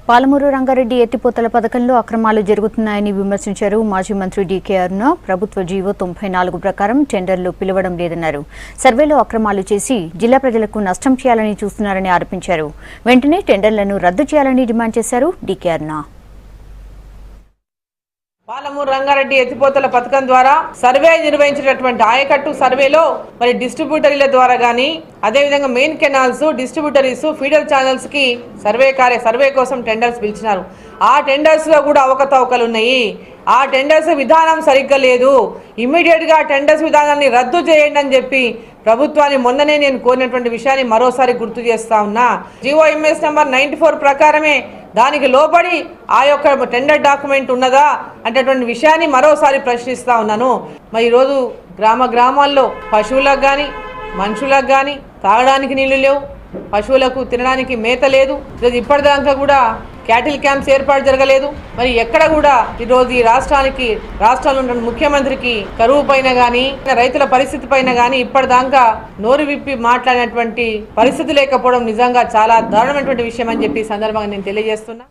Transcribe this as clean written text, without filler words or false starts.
పాలమూరు రంగారెడ్డి ఎత్తిపోతల పథకంలో అక్రమాలు జరుగుతున్నాయని విమర్శించారు మాజీ మంత్రి డీకే అరుణ. ప్రభుత్వ జీవో 94 ప్రకారం టెండర్లు పిలవడం లేదన్నారు. సర్వేలో అక్రమాలు చేసి జిల్లా ప్రజలకు నష్టం చేయాలని చూస్తున్నారని ఆరోపించారు. వెంటనే టెండర్లను రద్దు చేయాలని డిమాండ్ చేశారు డీకే అరుణ. పాలమూరు రంగారెడ్డి ఎత్తిపోతల పథకం ద్వారా సర్వే నిర్వహించినటువంటి ఆయకట్టు సర్వేలో మరి డిస్ట్రిబ్యూటరీల ద్వారా గానీ అదేవిధంగా main canals, distributaries, feeder channels కి సర్వే కోసం టెండర్స్ పిలిచినారు. ఆ టెండర్స్ లో కూడా అవకతవకలు ఉన్నాయి. ఆ టెండర్స్ విధానం సరిగ్గా లేదు. ఇమ్మీడియట్ గా టెండర్స్ విధానాన్ని రద్దు చేయండి అని చెప్పి ప్రభుత్వాన్ని మొన్ననే నేను కోరినటువంటి విషయాన్ని మరోసారి గుర్తు చేస్తా ఉన్నా. GOMS నంబర్ 94 ప్రకారమే దానికి లోబడి ఆ యొక్క టెండర్ డాక్యుమెంట్ ఉన్నదా అనేటువంటి విషయాన్ని మరోసారి ప్రశ్నిస్తా ఉన్నాను. మరి ఈరోజు గ్రామాల్లో పశువులకు కానీ మనుషులకు కానీ తాగడానికి నీళ్లు లేవు, పశువులకు తినడానికి మేత లేదు. ఇప్పటిదాకా కూడా క్యాటిల్ క్యాంప్స్ ఏర్పాటు జరగలేదు. మరి ఎక్కడ కూడా ఈరోజు ఈ రాష్ట్రంలో ఉన్న ముఖ్యమంత్రికి కరువు పైన కానీ రైతుల పరిస్థితి పైన కానీ ఇప్పటిదాకా నోరు విప్పి మాట్లాడినటువంటి పరిస్థితి లేకపోవడం నిజంగా చాలా దారుణమైనటువంటి విషయం అని చెప్పి సందర్భంగా నేను తెలియజేస్తున్నా.